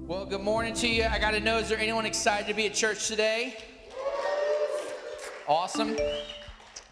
Well, good morning to you. I got to know, is there anyone excited to be at church today? Awesome.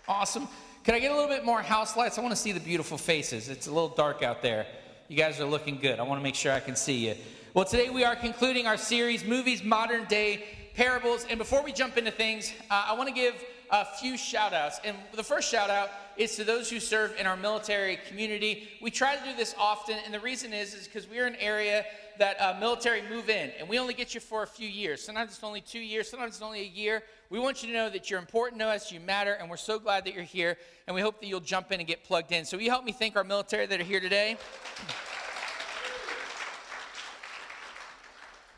Awesome. Could I get a little bit more house lights? I want to see the beautiful faces. It's a little dark out there. You guys are looking good. I want to make sure I can see you. Well, today we are concluding our series, Movies, Modern Day Parables. And before we jump into things, I want to give a few shout outs. And the first shout out is to those who serve in our military community. We try to do this often, and the reason is because we're an area that military move in, and we only get you for a few years. Sometimes it's only 2 years, sometimes it's only a year. We want you to know that you're important to us, you matter, and we're so glad that you're here, and we hope that you'll jump in and get plugged in. So will you help me thank our military that are here today?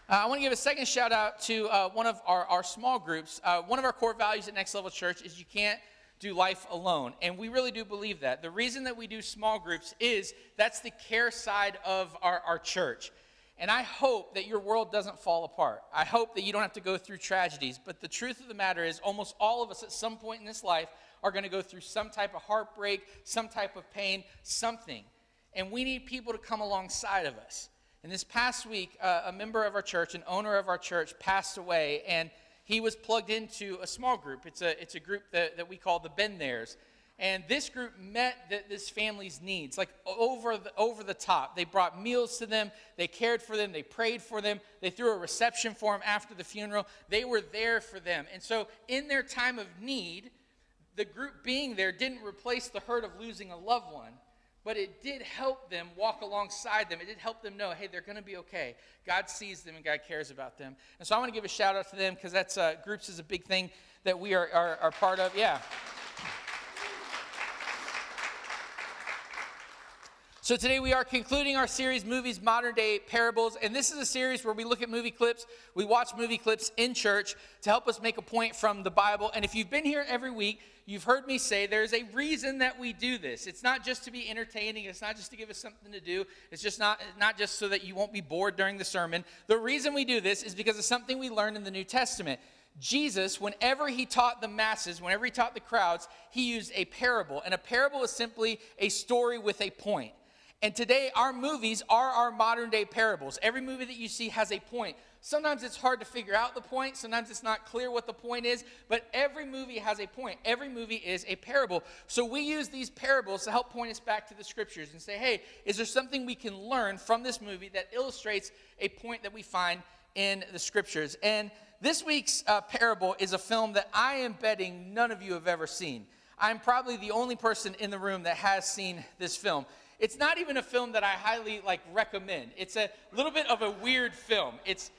I want to give a second shout out to one of our small groups. One of our core values at Next Level Church is you can't do life alone, and we really do believe that. The reason that we do small groups is that's the care side of our church. And I hope that your world doesn't fall apart. I hope that you don't have to go through tragedies. But the truth of the matter is almost all of us at some point in this life are going to go through some type of heartbreak, some type of pain, something. And we need people to come alongside of us. And this past week, a member of our church, an owner of our church, passed away. And he was plugged into a small group. It's a group that we call the Been Theres. And this group met this family's needs, like over the top. They brought meals to them. They cared for them. They prayed for them. They threw a reception for them after the funeral. They were there for them. And so in their time of need, the group being there didn't replace the hurt of losing a loved one, but it did help them walk alongside them. It did help them know, hey, they're going to be okay. God sees them and God cares about them. And so I want to give a shout out to them because that's groups is a big thing that we are part of. Yeah. So today we are concluding our series, Movies, Modern Day Parables, and this is a series where we look at movie clips, we watch movie clips in church to help us make a point from the Bible. And if you've been here every week, you've heard me say there's a reason that we do this. It's not just to be entertaining, it's not just to give us something to do, it's just not just so that you won't be bored during the sermon. The reason we do this is because of something we learned in the New Testament. Jesus, whenever he taught the masses, whenever he taught the crowds, he used a parable, and a parable is simply a story with a point. And today, our movies are our modern-day parables. Every movie that you see has a point. Sometimes it's hard to figure out the point. Sometimes it's not clear what the point is. But every movie has a point. Every movie is a parable. So we use these parables to help point us back to the Scriptures and say, hey, is there something we can learn from this movie that illustrates a point that we find in the Scriptures? And this week's parable is a film that I am betting none of you have ever seen. I'm probably the only person in the room that has seen this film. It's not even a film that I highly recommend. It's a little bit of a weird film. It's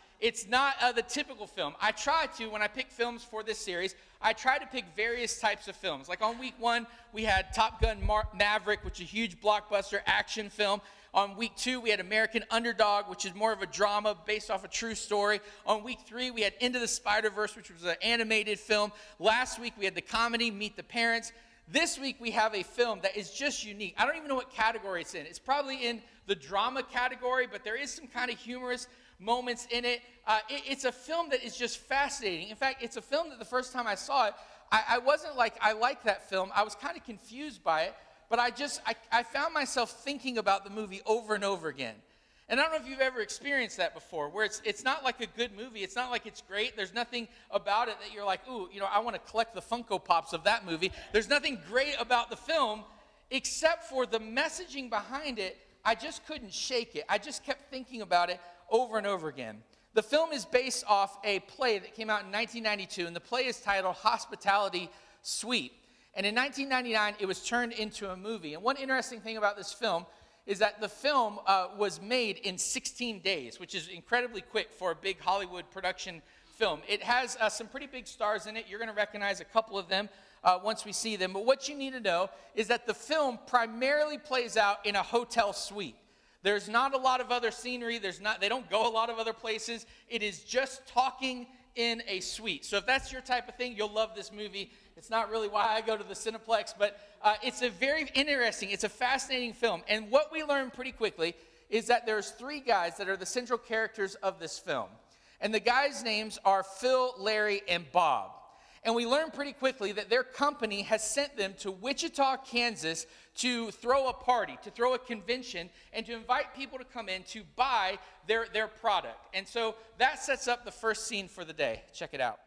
not the typical film. I try to, when I pick films for this series, I try to pick various types of films. Like on week 1, we had Top Gun Maverick, which is a huge blockbuster action film. On week 2, we had American Underdog, which is more of a drama based off a true story. On week 3, we had Into the Spider-Verse, which was an animated film. Last week, we had the comedy Meet the Parents. This week, we have a film that is just unique. I don't even know what category it's in. It's probably in the drama category, but there is some kind of humorous moments in it. It's a film that is just fascinating. In fact, it's a film that the first time I saw it, I wasn't like, I like that film. I was kind of confused by it, but I found myself thinking about the movie over and over again. And I don't know if you've ever experienced that before, where it's not like a good movie. It's not like it's great. There's nothing about it that you're like, ooh, I want to collect the Funko Pops of that movie. There's nothing great about the film except for the messaging behind it. I just couldn't shake it. I just kept thinking about it over and over again. The film is based off a play that came out in 1992, and the play is titled Hospitality Suite. And in 1999, it was turned into a movie. And one interesting thing about this film is that the film was made in 16 days, which is incredibly quick for a big Hollywood production film. It has some pretty big stars in it. You're going to recognize a couple of them once we see them. But what you need to know is that the film primarily plays out in a hotel suite. There's not a lot of other scenery. They don't go a lot of other places. It is just talking in a suite. So if that's your type of thing, you'll love this movie. It's not really why I go to the Cineplex, but it's a very interesting, it's a fascinating film. And what we learn pretty quickly is that there's 3 guys that are the central characters of this film. And the guys' names are Phil, Larry, and Bob. And we learn pretty quickly that their company has sent them to Wichita, Kansas to throw a party, to throw a convention, and to invite people to come in to buy their product. And so that sets up the first scene for the day. Check it out.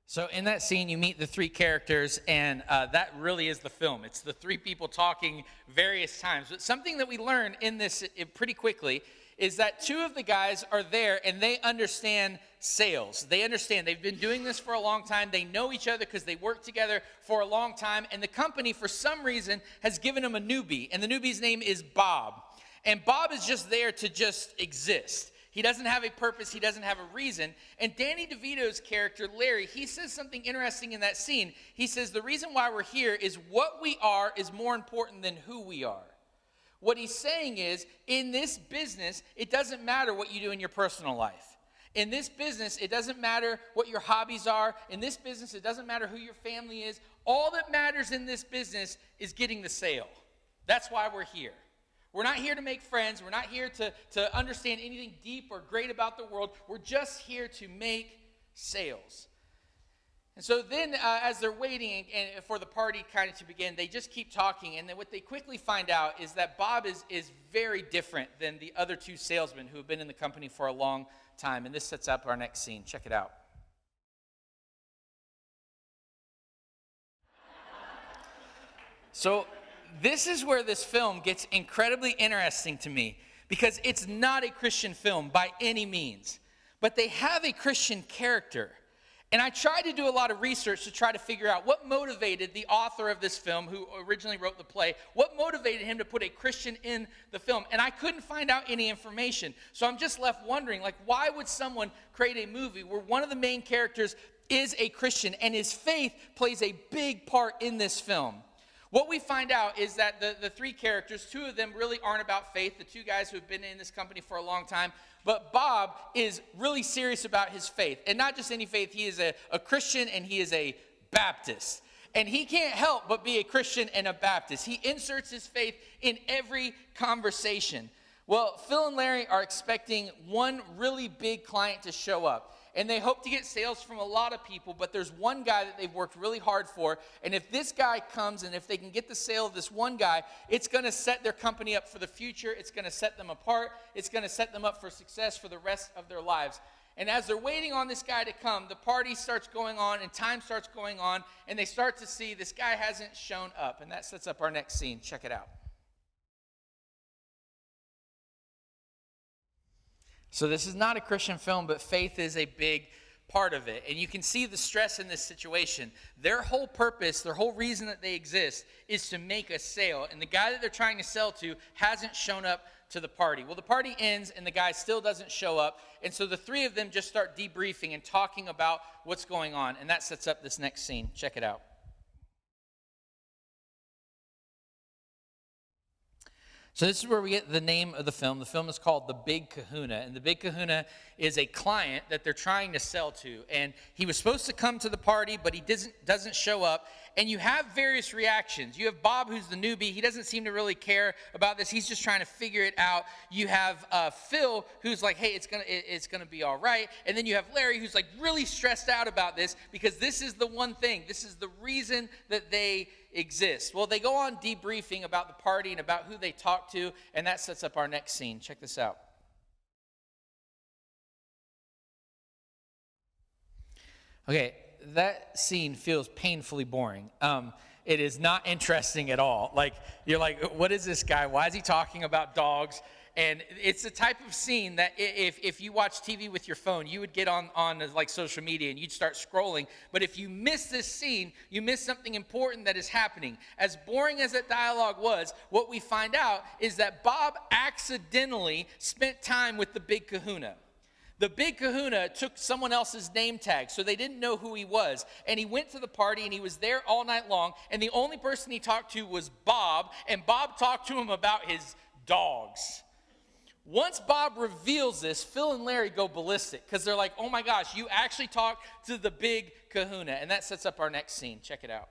So in that scene, you meet the three characters, and that really is the film. It's the three people talking various times. But something that we learn in this pretty quickly is that two of the guys are there, and they understand sales. They understand. They've been doing this for a long time. They know each other because they work together for a long time. And the company, for some reason, has given them a newbie, and the newbie's name is Bob. And Bob is just there to just exist. He doesn't have a purpose. He doesn't have a reason. And Danny DeVito's character, Larry, he says something interesting in that scene. He says, the reason why we're here is what we are is more important than who we are. What he's saying is, in this business, it doesn't matter what you do in your personal life. In this business, it doesn't matter what your hobbies are. In this business, it doesn't matter who your family is. All that matters in this business is getting the sale. That's why we're here. We're not here to make friends. We're not here to understand anything deep or great about the world. We're just here to make sales. And so then as they're waiting for the party kind of to begin, they just keep talking. And then what they quickly find out is that Bob is very different than the other two salesmen who have been in the company for a long time. And this sets up our next scene. Check it out. So this is where this film gets incredibly interesting to me, because it's not a Christian film by any means, but they have a Christian character. And I tried to do a lot of research to try to figure out what motivated the author of this film, who originally wrote the play, what motivated him to put a Christian in the film. And I couldn't find out any information. So I'm just left wondering, why would someone create a movie where one of the main characters is a Christian and his faith plays a big part in this film? What we find out is that the three characters, two of them really aren't about faith, the two guys who have been in this company for a long time, but Bob is really serious about his faith. And not just any faith, he is a Christian and he is a Baptist. And he can't help but be a Christian and a Baptist. He inserts his faith in every conversation. Well, Phil and Larry are expecting one really big client to show up. And they hope to get sales from a lot of people, but there's one guy that they've worked really hard for. And if this guy comes and if they can get the sale of this one guy, it's going to set their company up for the future. It's going to set them apart. It's going to set them up for success for the rest of their lives. And as they're waiting on this guy to come, the party starts going on and time starts going on. And they start to see this guy hasn't shown up. And that sets up our next scene. Check it out. So this is not a Christian film, but faith is a big part of it. And you can see the stress in this situation. Their whole purpose, their whole reason that they exist is to make a sale. And the guy that they're trying to sell to hasn't shown up to the party. Well, the party ends and the guy still doesn't show up. And so the three of them just start debriefing and talking about what's going on. And that sets up this next scene. Check it out. So this is where we get the name of the film. The film is called The Big Kahuna. And The Big Kahuna is a client that they're trying to sell to. And he was supposed to come to the party, but he doesn't show up. And you have various reactions. You have Bob, who's the newbie. He doesn't seem to really care about this. He's just trying to figure it out. You have Phil, who's like, hey, it's gonna be all right. And then you have Larry, who's like really stressed out about this because this is the one thing. This is the reason that they exist. Well, they go on debriefing about the party and about who they talked to, and that sets up our next scene. Check this out. Okay, that scene feels painfully boring. It is not interesting at all. Like, you're like, what is this guy? Why is he talking about dogs? And it's the type of scene that if you watch TV with your phone, you would get on like social media and you'd start scrolling. But if you miss this scene, you miss something important that is happening. As boring as that dialogue was, what we find out is that Bob accidentally spent time with the Big Kahuna. The Big Kahuna took someone else's name tag, so they didn't know who he was. And he went to the party, and he was there all night long. And the only person he talked to was Bob, and Bob talked to him about his dogs. Once Bob reveals this, Phil and Larry go ballistic because they're like, oh my gosh, you actually talked to the Big Kahuna. And that sets up our next scene. Check it out.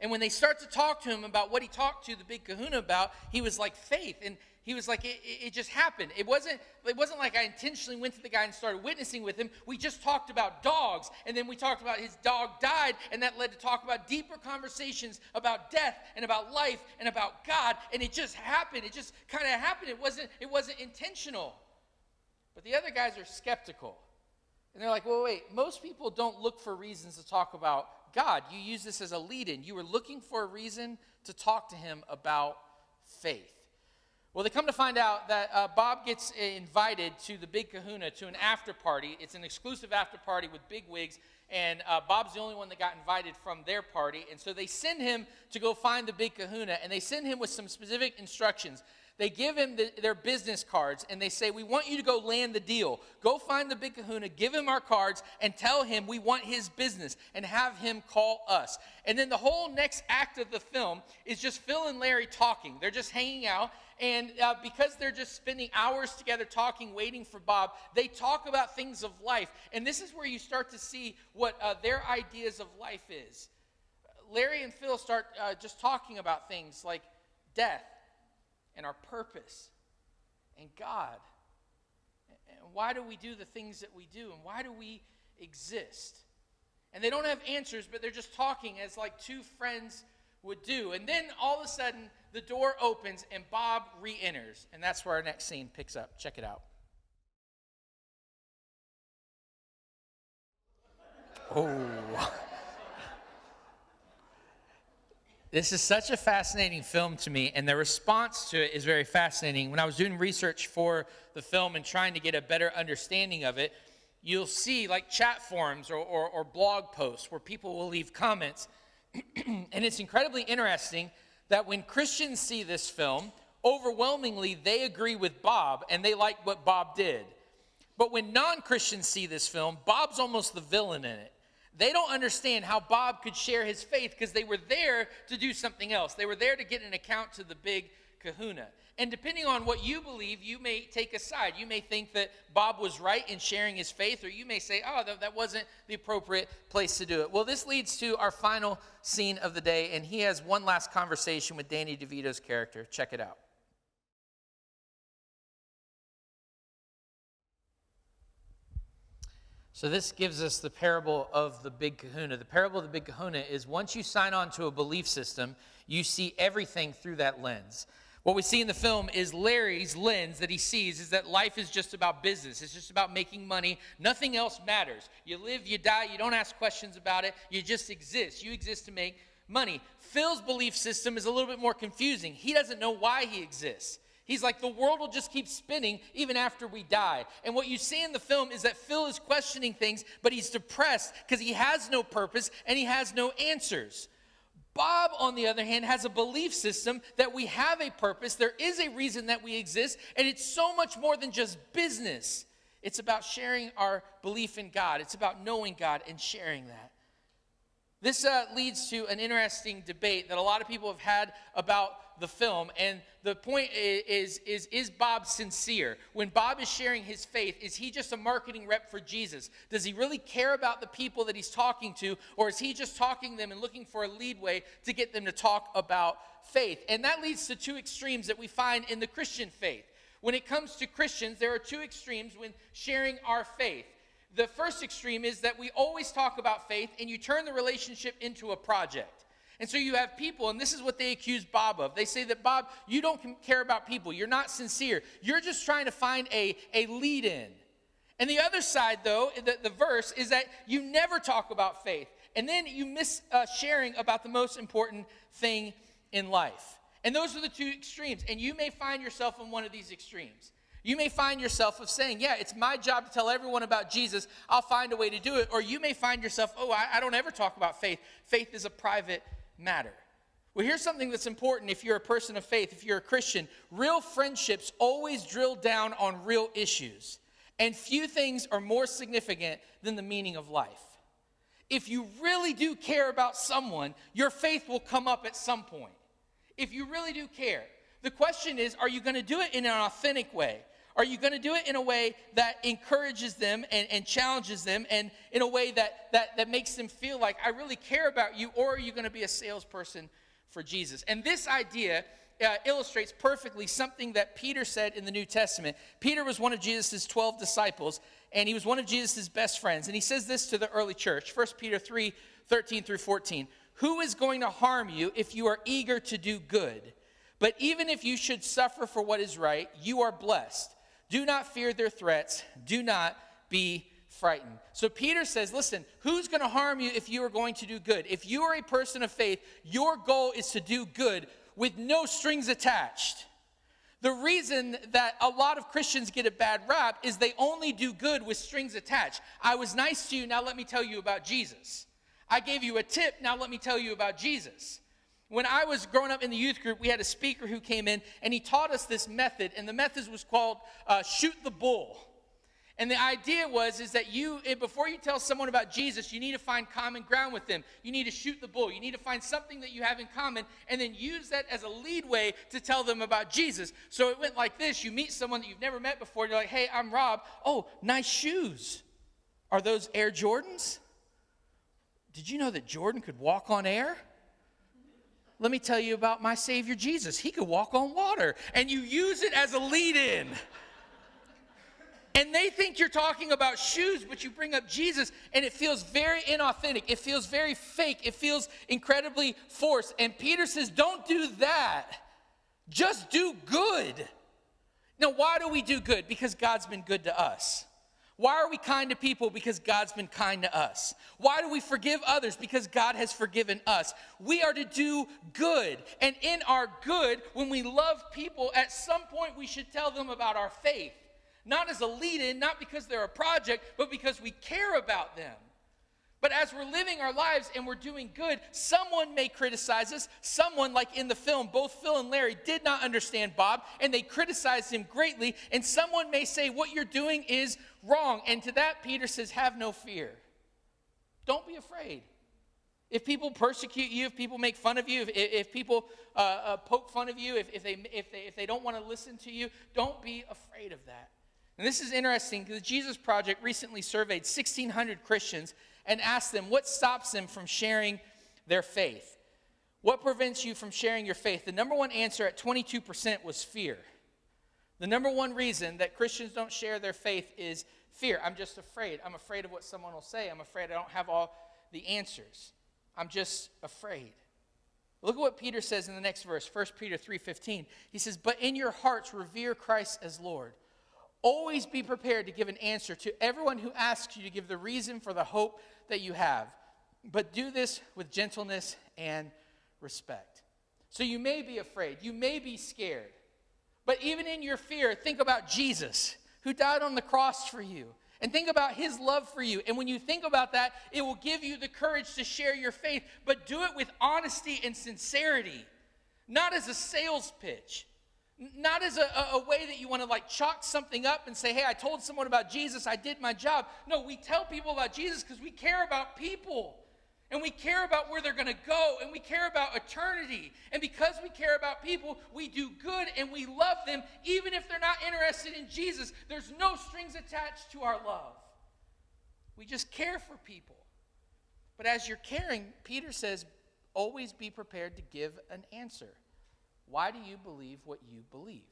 And when they start to talk to him about what he talked to the Big Kahuna about, he was like, faith. And he was like, it just happened. It wasn't like I intentionally went to the guy and started witnessing with him. We just talked about dogs, and then we talked about his dog died, and that led to talk about deeper conversations about death and about life and about God, and it just happened. It just kind of happened. It wasn't intentional. But the other guys are skeptical. And they're like, well, wait, most people don't look for reasons to talk about God. You use this as a lead-in. You were looking for a reason to talk to him about faith. Well, they come to find out that Bob gets invited to the Big Kahuna, to an after party. It's an exclusive after party with big wigs, and Bob's the only one that got invited from their party. And so they send him to go find the Big Kahuna, and they send him with some specific instructions. They give him their business cards, and they say, we want you to go land the deal. Go find the Big Kahuna, give him our cards, and tell him we want his business, and have him call us. And then the whole next act of the film is just Phil and Larry talking. They're just hanging out, and because they're just spending hours together talking, waiting for Bob, they talk about things of life. And this is where you start to see what their ideas of life is. Larry and Phil start just talking about things like death, and our purpose, and God. And why do we do the things that we do? And why do we exist? And they don't have answers, but they're just talking as like two friends would do. And then all of a sudden, the door opens and Bob re-enters. And that's where our next scene picks up. Check it out. Oh. This is such a fascinating film to me, and the response to it is very fascinating. When I was doing research for the film and trying to get a better understanding of it, you'll see like chat forums or blog posts where people will leave comments. And it's incredibly interesting that when Christians see this film, overwhelmingly they agree with Bob and they like what Bob did. But when non-Christians see this film, Bob's almost the villain in it. They don't understand how Bob could share his faith because they were there to do something else. They were there to get an account to the Big Kahuna. And depending on what you believe, you may take a side. You may think that Bob was right in sharing his faith, or you may say, oh, that wasn't the appropriate place to do it. Well, this leads to our final scene of the day, and he has one last conversation with Danny DeVito's character. Check it out. So this gives us the parable of the Big Kahuna. The parable of the Big Kahuna is once you sign on to a belief system, you see everything through that lens. What we see in the film is Larry's lens that he sees is that life is just about business. It's just about making money. Nothing else matters. You live, you die, you don't ask questions about it. You just exist. You exist to make money. Phil's belief system is a little bit more confusing. He doesn't know why he exists. He's like, the world will just keep spinning even after we die. And what you see in the film is that Phil is questioning things, but he's depressed because he has no purpose and he has no answers. Bob, on the other hand, has a belief system that we have a purpose. There is a reason that we exist, and it's so much more than just business. It's about sharing our belief in God. It's about knowing God and sharing that. This leads to an interesting debate that a lot of people have had about the film, and the point is Bob sincere? When Bob is sharing his faith, is he just a marketing rep for Jesus? Does he really care about the people that he's talking to, or is he just talking to them and looking for a leadway to get them to talk about faith? And that leads to two extremes that we find in the Christian faith. When it comes to Christians, there are two extremes when sharing our faith. The first extreme is that we always talk about faith and you turn the relationship into a project. And so you have people, and this is what they accuse Bob of. They say that, Bob, you don't care about people. You're not sincere. You're just trying to find a lead-in. And the other side, though, the verse, is that you never talk about faith. And then you miss sharing about the most important thing in life. And those are the two extremes. And you may find yourself in one of these extremes. You may find yourself of saying, yeah, it's my job to tell everyone about Jesus. I'll find a way to do it. Or you may find yourself, I don't ever talk about faith. Faith is a private matter. Well, here's something that's important if you're a person of faith, if you're a Christian. Real friendships always drill down on real issues. And few things are more significant than the meaning of life. If you really do care about someone, your faith will come up at some point. If you really do care. The question is, are you going to do it in an authentic way? Are you going to do it in a way that encourages them and challenges them, and in a way that makes them feel like, I really care about you? Or are you going to be a salesperson for Jesus? And this idea illustrates perfectly something that Peter said in the New Testament. Peter was one of Jesus' 12 disciples, and he was one of Jesus' best friends. And he says this to the early church, 1 Peter 3:13 through 14. Who is going to harm you if you are eager to do good? But even if you should suffer for what is right, you are blessed. Do not fear their threats. Do not be frightened. So Peter says, listen, who's going to harm you if you are going to do good? If you are a person of faith, your goal is to do good with no strings attached. The reason that a lot of Christians get a bad rap is they only do good with strings attached. I was nice to you, now let me tell you about Jesus. I gave you a tip, now let me tell you about Jesus. When I was growing up in the youth group, we had a speaker who came in, and he taught us this method, and the method was called shoot the bull. And the idea is that before you tell someone about Jesus, you need to find common ground with them. You need to shoot the bull. You need to find something that you have in common and then use that as a lead way to tell them about Jesus. So it went like this. You meet someone that you've never met before. You're like, hey, I'm Rob. Oh, nice shoes. Are those Air Jordans? Did you know that Jordan could walk on air? Let me tell you about my Savior Jesus. He could walk on water. And you use it as a lead-in. And they think you're talking about shoes, but you bring up Jesus, and it feels very inauthentic. It feels very fake. It feels incredibly forced. And Peter says, don't do that. Just do good. Now, why do we do good? Because God's been good to us. Why are we kind to people? Because God's been kind to us. Why do we forgive others? Because God has forgiven us. We are to do good. And in our good, when we love people, at some point we should tell them about our faith. Not as a lead-in, not because they're a project, but because we care about them. But as we're living our lives and we're doing good, someone may criticize us. Someone, like in the film, both Phil and Larry did not understand Bob, and they criticized him greatly. And someone may say, what you're doing is wrong. And to that, Peter says, have no fear. Don't be afraid. If people persecute you, if people make fun of you, if people poke fun of you, if they don't want to listen to you, don't be afraid of that. And this is interesting because the Jesus Project recently surveyed 1,600 Christians and asked them what stops them from sharing their faith. What prevents you from sharing your faith? The number one answer at 22% was fear. The number one reason that Christians don't share their faith is fear. I'm just afraid. I'm afraid of what someone will say. I'm afraid I don't have all the answers. I'm just afraid. Look at what Peter says in the next verse, 1 Peter 3:15. He says, but in your hearts revere Christ as Lord. Always be prepared to give an answer to everyone who asks you to give the reason for the hope that you have. But do this with gentleness and respect. So you may be afraid. You may be scared. But even in your fear, think about Jesus, who died on the cross for you. And think about his love for you. And when you think about that, it will give you the courage to share your faith. But do it with honesty and sincerity. Not as a sales pitch. Not as a way that you want to like chalk something up and say, hey, I told someone about Jesus, I did my job. No, we tell people about Jesus because we care about people. And we care about where they're going to go. And we care about eternity. And because we care about people, we do good and we love them even if they're not interested in Jesus. There's no strings attached to our love. We just care for people. But as you're caring, Peter says, always be prepared to give an answer. Why do you believe what you believe?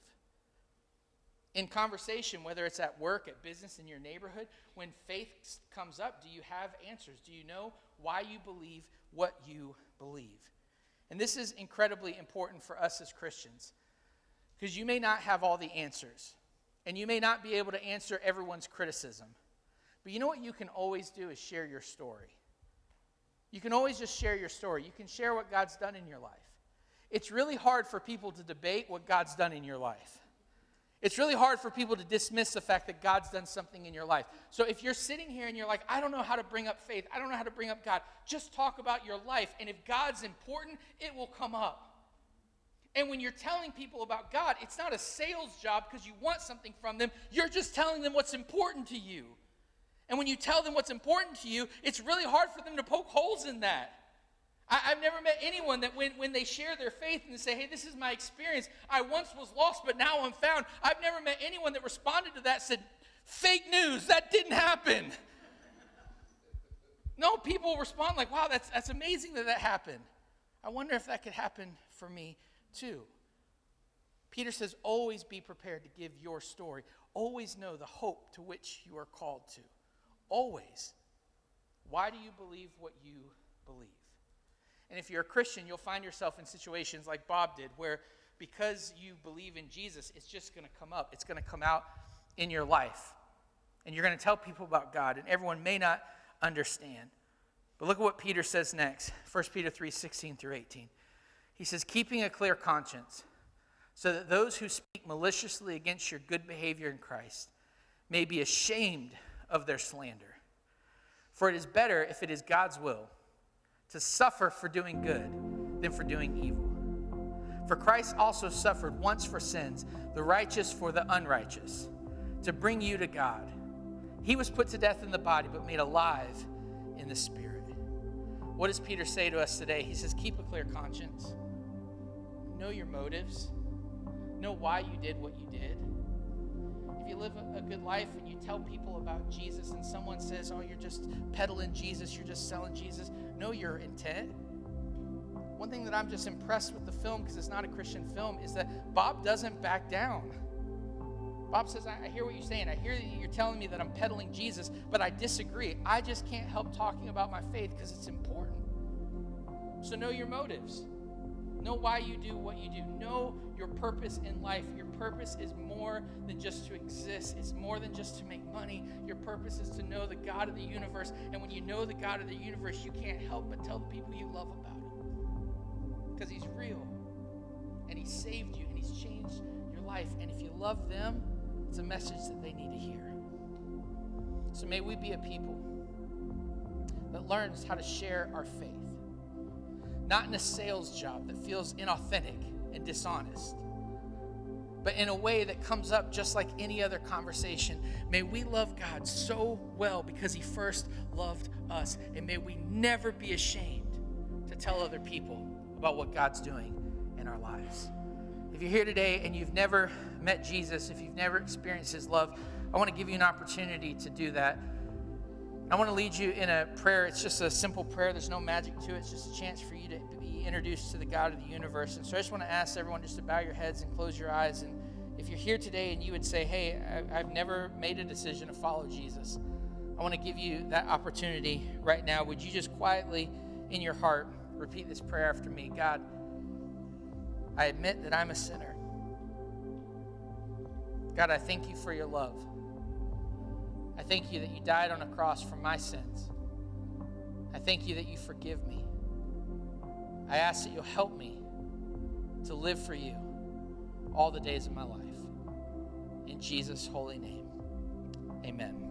In conversation, whether it's at work, at business, in your neighborhood, when faith comes up, do you have answers? Do you know why you believe what you believe? And this is incredibly important for us as Christians because you may not have all the answers and you may not be able to answer everyone's criticism. But you know what you can always do is share your story. You can always just share your story. You can share what God's done in your life. It's really hard for people to debate what God's done in your life. It's really hard for people to dismiss the fact that God's done something in your life. So if you're sitting here and you're like, I don't know how to bring up faith, I don't know how to bring up God, just talk about your life. And if God's important, it will come up. And when you're telling people about God, it's not a sales job because you want something from them. You're just telling them what's important to you. And when you tell them what's important to you, it's really hard for them to poke holes in that. I've never met anyone that when they share their faith and they say, hey, this is my experience. I once was lost, but now I'm found. I've never met anyone that responded to that and said, fake news, that didn't happen. No, people respond like, wow, that's amazing that happened. I wonder if that could happen for me too. Peter says, always be prepared to give your story. Always know the hope to which you are called to. Always. Why do you believe what you believe? And if you're a Christian, you'll find yourself in situations like Bob did, where because you believe in Jesus, it's just going to come up. It's going to come out in your life. And you're going to tell people about God, and everyone may not understand. But look at what Peter says next. 1 Peter 3:16-18. He says, keeping a clear conscience, so that those who speak maliciously against your good behavior in Christ may be ashamed of their slander. For it is better, if it is God's will, to suffer for doing good than for doing evil. For Christ also suffered once for sins, the righteous for the unrighteous, to bring you to God. He was put to death in the body, but made alive in the spirit. What does Peter say to us today? He says, keep a clear conscience. Know your motives. Know why you did what you did. If you live a good life and you tell people about Jesus and someone says, oh, you're just peddling Jesus, you're just selling Jesus, know your intent. One thing that I'm just impressed with the film, because it's not a Christian film, is that Bob doesn't back down. Bob says, I hear what you're saying. I hear that you're telling me that I'm peddling Jesus, but I disagree. I just can't help talking about my faith because it's important. So know your motives. Know why you do what you do. Know your purpose in life. Your purpose is more than just to exist. It's more than just to make money. Your purpose is to know the God of the universe. And when you know the God of the universe, you can't help but tell the people you love about him. Because he's real. And he saved you. And he's changed your life. And if you love them, it's a message that they need to hear. So may we be a people that learns how to share our faith. Not in a sales job that feels inauthentic and dishonest, but in a way that comes up just like any other conversation. May we love God so well because he first loved us. And may we never be ashamed to tell other people about what God's doing in our lives. If you're here today and you've never met Jesus, if you've never experienced his love, I want to give you an opportunity to do that. I want to lead you in a prayer. It's just a simple prayer. There's no magic to it. It's just a chance for you to be introduced to the God of the universe. And so I just want to ask everyone just to bow your heads and close your eyes. And if you're here today and you would say, hey, I've never made a decision to follow Jesus, I want to give you that opportunity right now. Would you just quietly in your heart repeat this prayer after me? God, I admit that I'm a sinner. God, I thank you for your love. I thank you that you died on a cross for my sins. I thank you that you forgive me. I ask that you'll help me to live for you all the days of my life. In Jesus' holy name, amen.